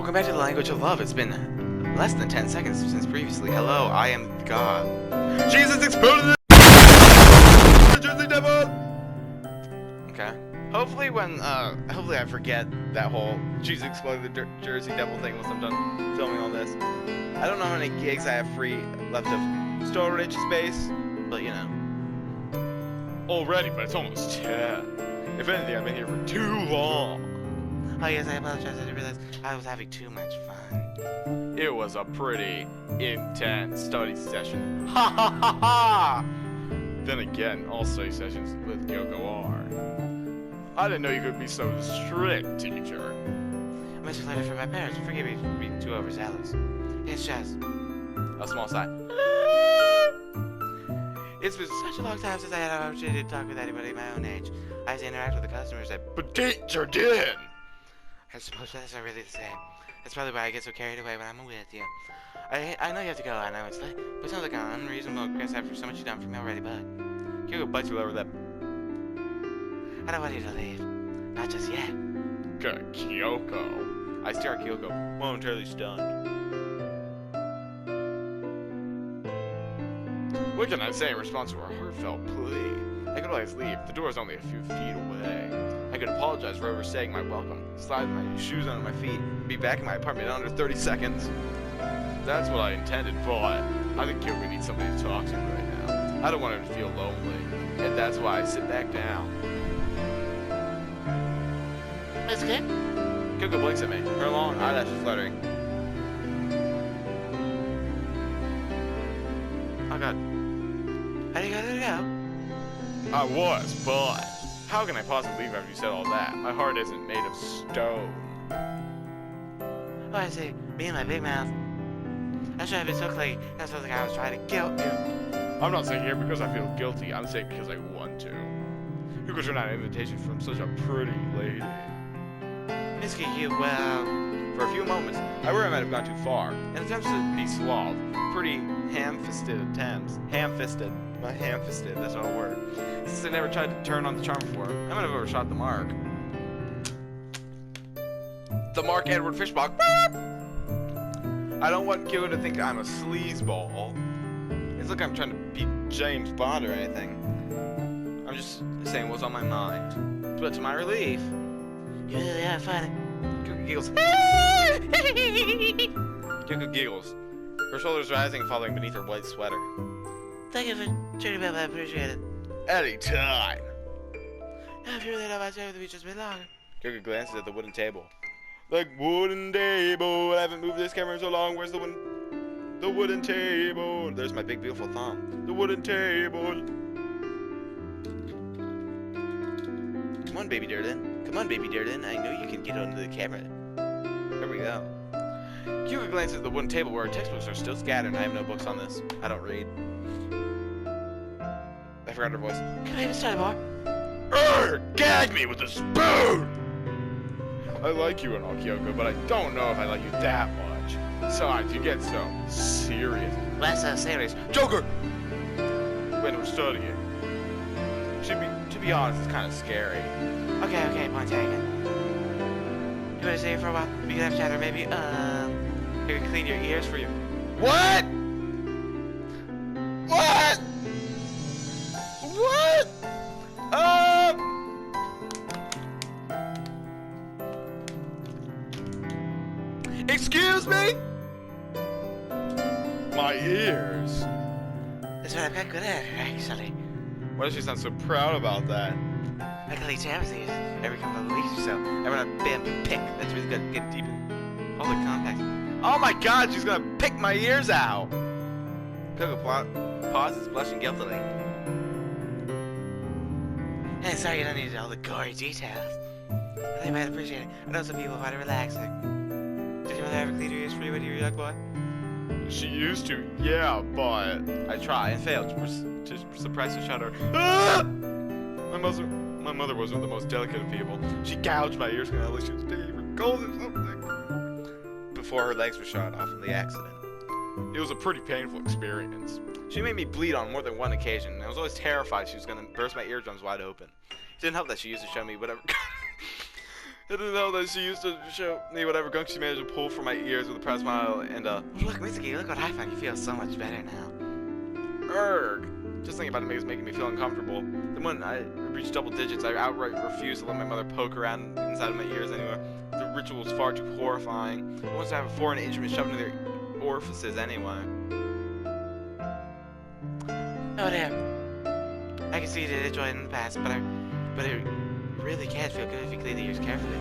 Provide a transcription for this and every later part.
Welcome back to the language of love. It's been less than 10 seconds since previously. Hello, I am God. Jesus exploded the Jersey Devil! Okay. Hopefully hopefully I forget that whole Jesus exploded the Jersey Devil thing once I'm done filming all this. I don't know how many gigs I have free left of storage space, but you know. Already, but it's almost 10. If anything, I've been here for too long. Oh yes, I apologize. I didn't realize I was having too much fun. It was a pretty intense study session. Ha ha ha ha! Then again, all study sessions with Kyoko are. I didn't know you could be so strict, teacher. I must have learned it from my parents. Forgive me for being too overzealous. It's just A small sigh. It's been such a long time since I had an opportunity to talk with anybody my own age. I had to interact with the customers. But teacher did! I suppose that's not really the same. That's probably why I get so carried away when I'm with you. I know you have to go, I know it's late, but it sounds like an unreasonable request after so much you've done for me already, bud. Kyoko bites you over the lip. I don't want you to leave. Not just yet. Good, Kyoko. I stare at Kyoko, momentarily stunned. What can I say in response to her heartfelt plea? I could always leave. The door is only a few feet away. I could apologize for overstaying my welcome, slide my shoes under my feet, and be back in my apartment in under 30 seconds. That's what I intended, but I think Kyoko needs somebody to talk to right now. I don't want her to feel lonely, and that's why I sit back down. That's good. Kyoko blinks at me, her long eyelashes fluttering. Oh god. How do you gotta go? I was, but how can I possibly leave after you said all that? My heart isn't made of stone. Oh, I see. Me and my big mouth. I should have been so clingy. That sounds like I was trying to guilt you. I'm not saying here because I feel guilty. I'm saying because I want to. You could turn out an invitation from such a pretty lady. Miss you, well, For a few moments, I worry I might have gone too far. In attempts to be suave, pretty ham-fisted attempts. Ham-fisted. My ham-fisted, that's not a word. Since I never tried to turn on the charm before, I might have overshot the mark. The Mark Edward Fishbach. I don't want Kyoko to think I'm a sleazeball. It's like I'm trying to be James Bond or anything. I'm just saying what's on my mind. But to my relief, you really are funny. Kyoko giggles. Kyoko giggles. Her shoulders rising and falling beneath her white sweater. Thank you for turning me up, I appreciate it. Anytime. If you really know my time with me just a bit longer. Kyoko glances at the wooden table. Like wooden table, I haven't moved this camera in so long. Where's the wooden table? There's my big beautiful thumb. The wooden table. Come on, baby Durden. Come on, baby Durden. I know you can get onto the camera. There we go. Kyoko glances at the wooden table where her textbooks are still scattered and I have no books on this. I don't read. I forgot her voice. Can I even study more? Gag me with a spoon! I like you and all, Kyoko, but I don't know if I like you that much. Besides, you get so serious. Less so serious. Joker! When we're studying. To be honest, it's kind of scary. Okay, point taken. You wanna stay here for a while? We can have a chat, or maybe, maybe clean your ears for you. What? What? What? Excuse me? My ears. That's what I've got good at, actually. Why does she sound so proud about that? I clean Jam's ears every couple of weeks or so. I run a bamboo pick that's really good. Get deep in all the contacts. Oh my god, she's gonna pick my ears out! Kyoko pauses, blushing guiltily. Hey, sorry you don't need all the gory details. They might appreciate it. I know some people find it relaxing. Did your mother ever clean your ears for you when you were a young boy? She used to, yeah, but I try and fail to suppress a shudder. Ah! My mother wasn't the most delicate of people. She gouged my ears until she was deep or cold or something. Before her legs were shot off in the accident. It was a pretty painful experience. She made me bleed on more than one occasion, and I was always terrified she was going to burst my eardrums wide open. It didn't help that she used to show me whatever I didn't know that she used to show me whatever gunk she managed to pull from my ears with a proud smile and, Look, Mitsuki, look what I found. You feel so much better now. Erg. Just thinking about it was making me feel uncomfortable. Then when I reached double digits, I outright refused to let my mother poke around inside of my ears anyway. The ritual was far too horrifying. I wanted to have a foreign instrument shoved into their orifices anyway. Oh dear. I can see you did enjoy it in the past, but it really can feel good if you clean the ears carefully.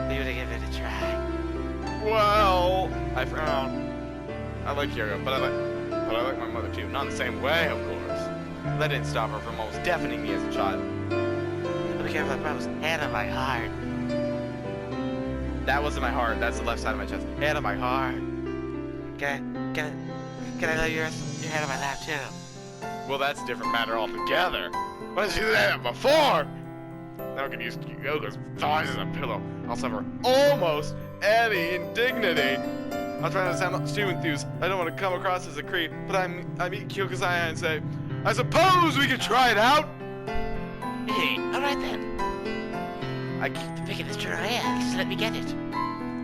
Leave it to give it a try. Well, I frown. I like Kyoko, but I like my mother too. Not in the same way, of course. That didn't stop her from almost deafening me as a child. Be careful, I promise. Hand on my heart. That wasn't my heart. That's the left side of my chest. Hand on my heart. Can I lay your hand on my lap too? Well, that's a different matter altogether. Why didn't you do that before? Now I can use Kyoko's thighs as a pillow. I'll suffer almost any indignity. I'll try not to sound too enthused. I don't want to come across as a creep, but I meet Kyoko's eye and say, I suppose we could try it out. Hey, alright then. I keep The pick is true, yeah, just let me get it.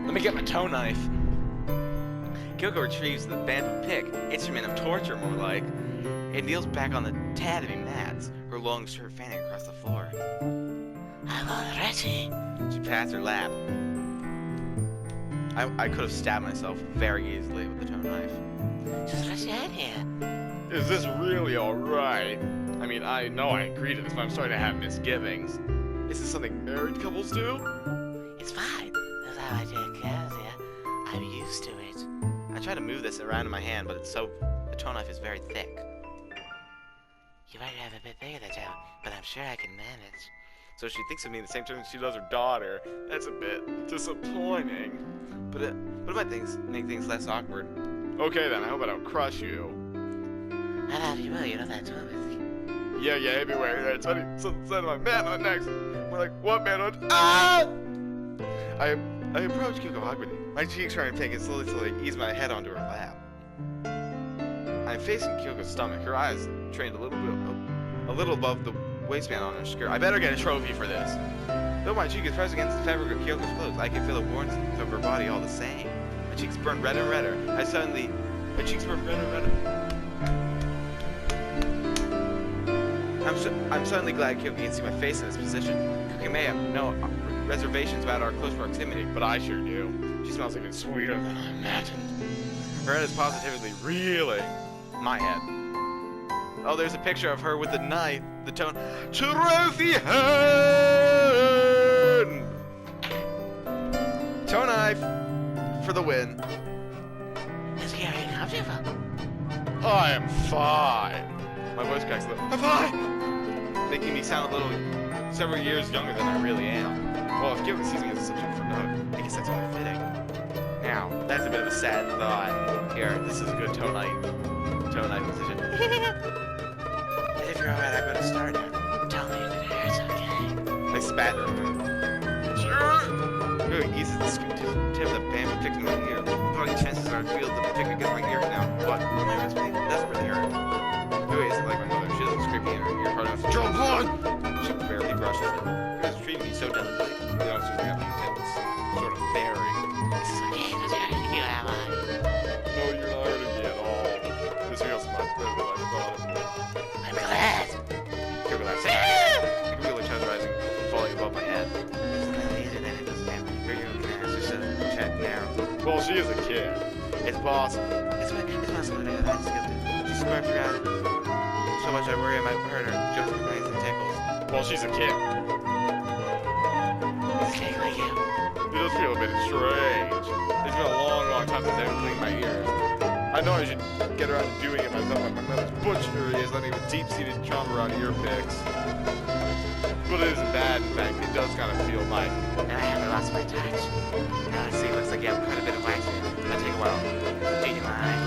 Let me get my toe knife. Kyoko retrieves the bamboo pick, instrument of torture more like, and kneels back on the tatami mats, her long shirt fanning across the floor. I'm all ready. She pats her lap. I could have stabbed myself very easily with the toe knife. Just let your head here. Is this really alright? I mean, I know I agree to this, but I'm starting to have misgivings. Is this something married couples do? It's fine. That's how I take care of you. I'm used to it. I try to move this around in my hand, but the toe knife is very thick. You might have a bit bigger than that, but I'm sure I can manage. So she thinks of me the same time she does her daughter. That's a bit disappointing. But it might make things less awkward. Okay then, I hope I don't crush you. I love you will, you know that, Thomas. Yeah, everywhere. It's funny. So instead of my manhood next, we're like, what manhood? Ah! I approach Kyoko awkwardly. My cheeks trying to pink and slowly ease my head onto her lap. I'm facing Kyoko's stomach. Her eyes trained a little above the waistband on her skirt. I better get a trophy for this. Though my cheek is pressed against the fabric of Kyoko's clothes, I can feel the warmth of her body all the same. My cheeks burn redder and redder. My cheeks burn redder and redder. I'm suddenly glad Kyoko can see my face in this position. Kyoko may have no reservations about our close proximity, but I sure do. She smells even sweeter than I imagined. Her head is positively reeling. My head. Oh, there's a picture of her with the knife, the tone. Trophy hand! Toe knife for the win. Is he getting comfortable? I am fine. My voice cracks a little. I'm fine! Making me sound a little several years younger than I really am. Well, if Kyoko sees me as a subject for note, I guess that's only fitting. Now, that's a bit of a sad thought. Here, this is a good toe knife position. And if you're alright, I'm gonna start now. Tell me that it hurts, okay? I spat her. Sure! Kyoko eases the tip of the bamboo pick in my ear. How many chances are to feel the pick against my ear now? What? My wrist pain? Doesn't really hurt. Kyoko isn't like my mother. She doesn't scrape me in her ear hard enough to draw blood! She barely brushes it. Kyoko treating me so delicately. You know, it's just got me intense. Sort of bearing. This is okay, it doesn't hurt you, am I? No, you're not hurting me at all. This feels much better than I thought. I'm glad. Kyoko laughs. I can feel the chest rising, falling above my head. It's not easier than it does now. You're can ask yourself to check now. Well, she is a kid. It's possible. It's possible that I just got to. She squirms around so much I worry I might hurt her. She also complains and tickles. Well, she's a kid. It's tickling you. It does feel a bit strange. It's been a long time since I've cleaned my ears. I know I should get around to doing it myself like my mother's butchery is letting me with deep-seated trauma around ear picks. But it isn't bad, in fact, it does kind of feel like... And I haven't lost my touch. Now let's see, looks like you have quite a bit of wax here. It'll take a while. Do you mind?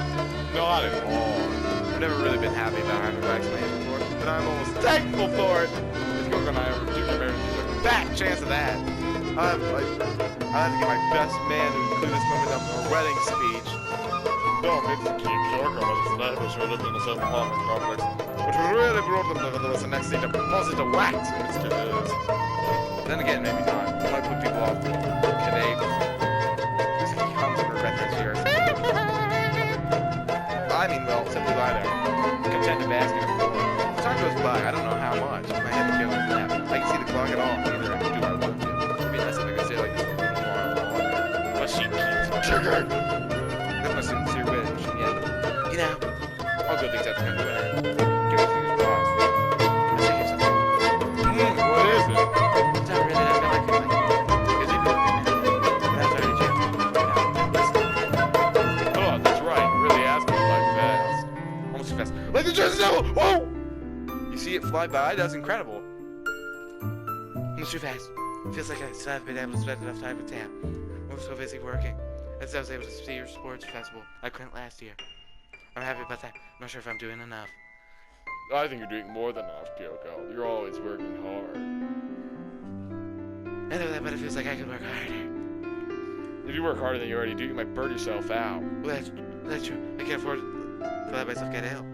Not at all. I've never really been happy about having wax my ears before, but I'm almost thankful for it! If Kyoko and I ever do get married, there's a fat chance of that. I'll have to get my best man to include this moment up in our wedding speech. Though Mitsuki and Kyoko was established who lived in a certain apartment complex, which really brought them to the next stage of positive wax, Mr. News. Then again, maybe not. It might put people off the Canadian. This comes from a reference here. I mean, well, simply lie there. Content to bask in a pool. As time goes by, I don't know how much. My head feels like nap. I can see the clock at all. Either I do or I want to. It'd be nice if I could stay like this for a little while. But she keeps triggering. That's my sincere wish. Yeah. You know, all good things have to come to an end. Give us fingers crossed. Let's see if something. What is it? It's not really that bad. Because you don't get it. That's already true. Oh, that's right. Really asking like fast. Almost too fast. Like the Jersey Devil! Whoa! You see it fly by? That's incredible. Almost too fast. Feels like I still haven't been able to spend enough time with Tam. I'm so busy working. As I was able to see your sports festival. I couldn't last year. I'm happy about that. I'm not sure if I'm doing enough. I think you're doing more than enough, Kyoko. You're always working hard. I know that, but it feels like I could work harder. If you work harder than you already do, you might burn yourself out. Well, that's true. I can't afford to let myself get ill.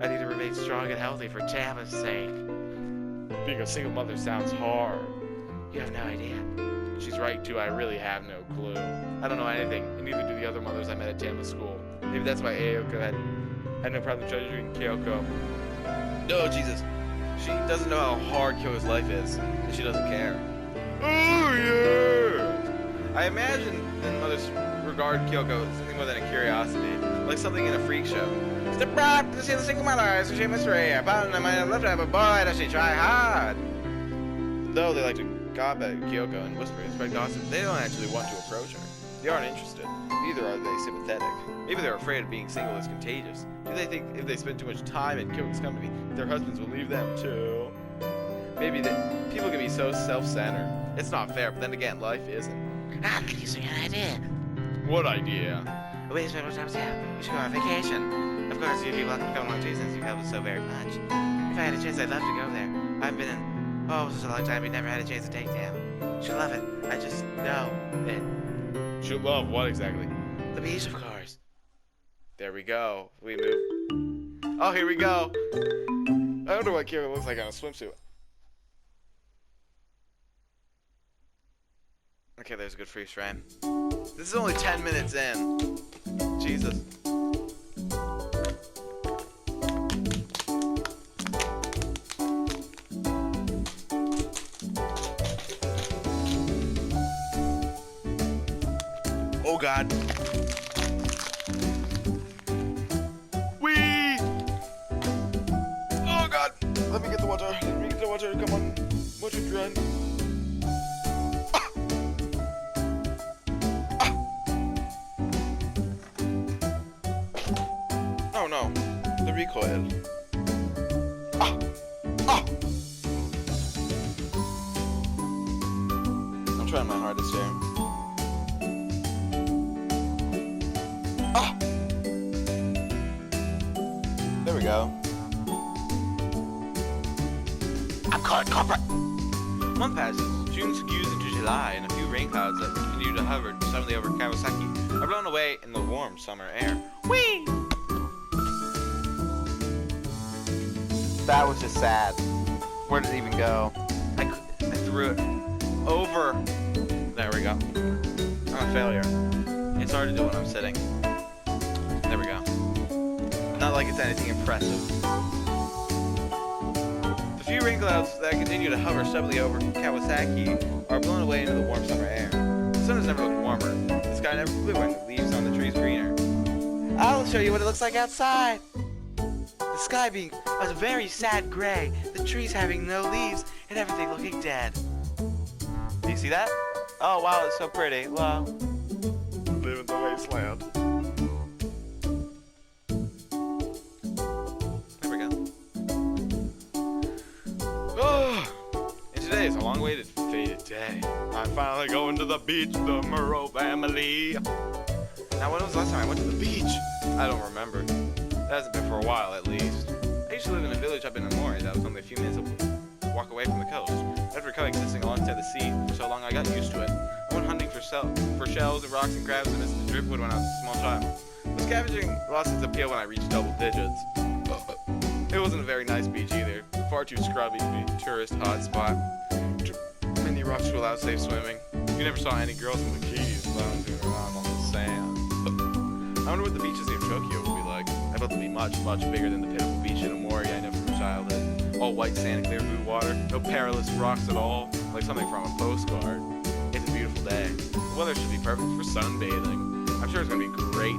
I need to remain strong and healthy for Tama's sake. Being a single mother sounds hard. You have no idea. She's right, too. I really have no clue. I don't know anything, and neither do the other mothers I met at Tama's school. Maybe that's why Ayoko had no problem treasuring Kyoko. No, Jesus. She doesn't know how hard Kyoko's life is, and she doesn't care. Oh, yeah! I imagine that mothers regard Kyoko as something more than a curiosity, like something in a freak show. Step up to see the single mother, so she must ray. I might have left her, but boy, does she try hard. Though they like to gob at Kyoko and whisper and spread gossip, they don't actually want to approach her. They aren't interested. Neither are they sympathetic. Maybe they're afraid of being single is contagious. Do they think if they spend too much time in Kyoko's company, their husbands will leave them too? Maybe people can be so self-centered. It's not fair, but then again, life isn't. Ah, you see an idea. What idea? We spend more time together. We should go on vacation. Of course, you'd be welcome to come along too, since you've helped us so very much. If I had a chance, I'd love to go there. I've been in such a long time, we never had a chance to take Tam. She'll love it. I just know it. She'll love what exactly? The beach, of course. There we go. We move. Oh, here we go. I wonder what Kyoko looks like on a swimsuit. Okay, there's a good freeze frame. This is only 10 minutes in. Jesus. Oh God. Whee! Oh God. Let me get the water. Let me get the water. Come on. Water run. Oh no. The recoil. I'm trying my hardest here. There we go. I'm caught, culprit! Month passes. June skews into July, and a few rain clouds that continue to hover suddenly over Kawasaki are blown away in the warm summer air. Whee! That was just sad. Where did it even go? I threw it over. There we go. I'm a failure. It's hard to do when I'm sitting. There we go. Not like it's anything impressive. The few rain clouds that continue to hover steadily over Kawasaki are blown away into the warm summer air. The sun has never looked warmer. The sky never bluer, and the leaves on the trees greener. I'll show you what it looks like outside. The sky being a very sad gray, the trees having no leaves, and everything looking dead. Do you see that? Oh wow, it's so pretty. Wow. Live in the wasteland. There we go. Oh, and today is a long-awaited, fated day. I'm finally going to the beach, the Murrow family. Now, when was the last time I went to the beach? I don't remember. It hasn't been for a while, at least. I used to live in a village up in Amori that was only a few minutes walk away from the coast. After coexisting alongside the sea for so long, I got used to it. I went hunting for shells and rocks and crabs and missed the driftwood when I was a small child. The scavenging lost its appeal when I reached double digits. It wasn't a very nice beach either. Far too scrubby to be a tourist hotspot. Many rocks to allow safe swimming. You never saw any girls in bikinis lounging around on the sand. I wonder what the beaches near Tokyo will be like. I bet they'll be much, much bigger than the pitiful beach in Omori I know from childhood. All white sand and clear blue water, no perilous rocks at all, like something from a postcard. It's a beautiful day. The weather should be perfect for sunbathing. I'm sure it's gonna be great.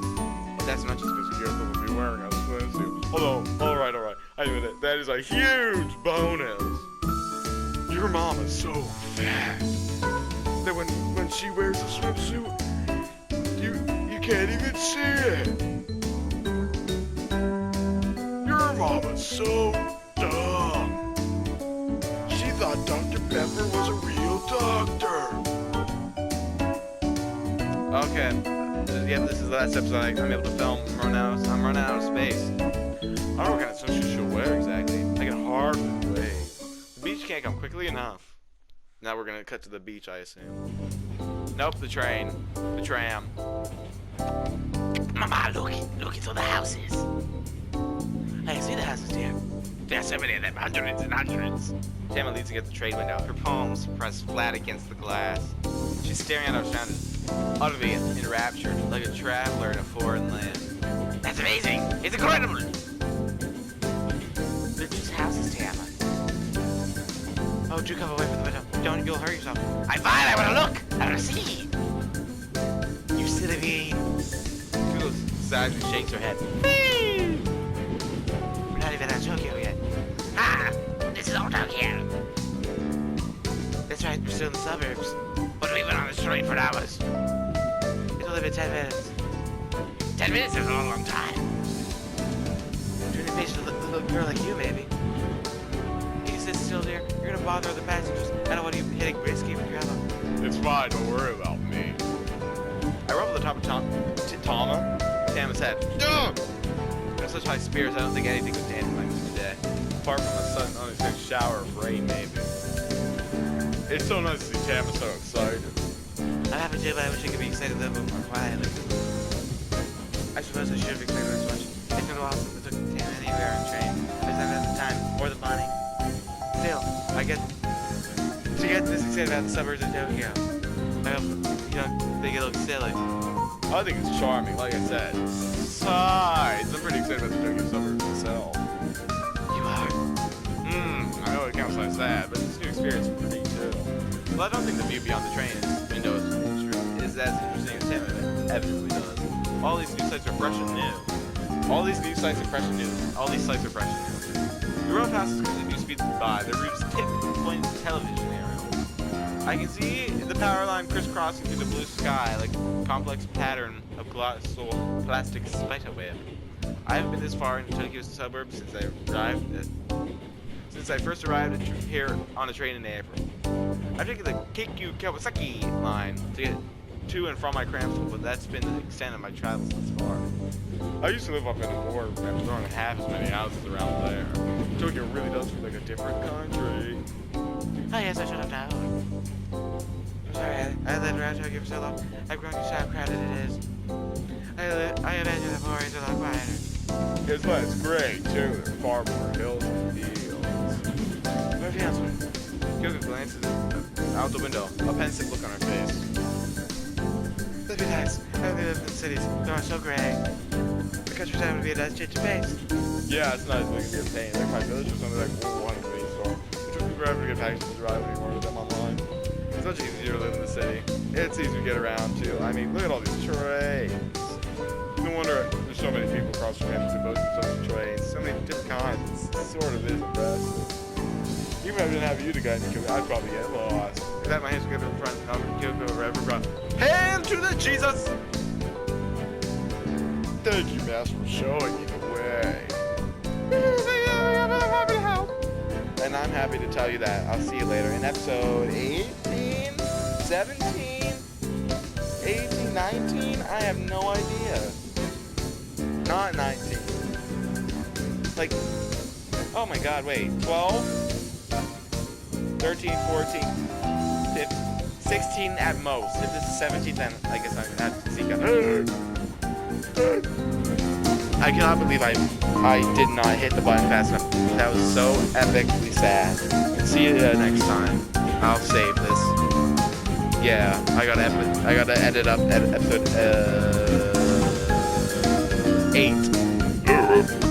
But that's not just because Kyoko will be wearing a swimsuit. Hold on, alright. I admit it, that is a huge bonus. Your mom is so fat that when she wears a swimsuit, you can't even see it. Your mom is so dumb. She thought Dr. Pepper was a real doctor. Okay. Yeah, this is the last episode I'm able to film. I'm running out of space. I don't know what kind of swimsuit she'll wear exactly. I can hardly wait. The beach can't come quickly enough. Now we're gonna cut to the beach, I assume. Nope, the train. The tram. Mama, look at all the houses. I see the houses, dear. There's so many of them, hundreds and hundreds. Tama leads to get the trade window, her palms pressed flat against the glass. She's staring at our surroundings, utterly enraptured, like a traveler in a foreign land. That's amazing. It's incredible. They're just houses, Tama. Oh, do come away from the window. You'll hurt yourself. I'm fine. I want to look. I want to see. You silly bean. She looks sad and shakes her head. We're not even at Tokyo yet. Ah, this is all Tokyo. That's right, we're still in the suburbs. But we've been on this train for hours. It'll only been 10 minutes. 10 minutes is a long, long time. Turn your face to a little girl like you, maybe. You can sit still, dear. You're gonna bother other passengers. I don't want you hitting Brisky when you're out. It's fine, don't worry about me. I rubbed the top of Tama's head. Ugh! In such high spirits, I don't think anything could dampen my mood today. Apart from a sudden unexpected shower of rain, maybe. It's so nice to see Tama so excited. I'm happy too, but I wish I could be excited a little bit more quietly. I suppose I should have explained this much. It's been a while since I took Tama anywhere on a train. I didn't have the time or the money. Still, I get to get this excited about the suburbs of Tokyo. I hope you don't think it looks silly. I think it's charming, like I said. Besides, I'm pretty excited about the Tokyo suburbs myself. You are. I know it counts like that, but this new experience is pretty too. Well, I don't think the view beyond the train window is as interesting as Tama evidently does. All these new sights are fresh and new. All these sights are fresh and new. The road passes quickly new speeds by. The roof's tip-pointed television aerial. I can see the power line crisscrossing through the blue sky like a complex pattern of colossal plastic spiderweb. I haven't been this far into Tokyo's suburbs since I first arrived here on a train in April. I've taken the Keikyu Kawasaki line to get to and from my cram school, but that's been the extent of my travels thus far. I used to live up in the north, and there aren't half as many houses around there. Tokyo really does feel like a different country. Oh yes, I should have known. I'm sorry, I lived around Tokyo for so long. I've grown used to how crowded it is. I imagine the foreigns are a lot quieter. It's great, too. There are far more hills and fields. What fields? Kyoko glances out the window, a pensive look on her face. That'd be nice. I only live in cities. They're so gray. The countryside would be a nice change of pace. Yeah, it's nice, but it can be a pain. Like my village was only like one convenience store. It took me forever to get packages to drive when you ordered them online. It's much easier to live in the city. It's easy to get around too. I mean, look at all these trains. No wonder there's so many people across the country devoted to such trains. So many different kinds. It sort of is impressive. Even if I didn't have you to guide me, I'd probably get lost. Is that my hands together in front of Kyoko wherever brought? Hail to the Jesus! Thank you, Master, for showing me the way. And I'm happy to tell you that. I'll see you later in episode 18, 17, 18, 19? I have no idea. Not 19. Like, oh my god, wait. 12, 13, 14, 15, 16 at most. If this is 17, then I guess I'm gonna have to seek out. I cannot believe I did not hit the button fast enough. That was so epically sad. See you next time. I'll save this. Yeah, I gotta edit up episode 8.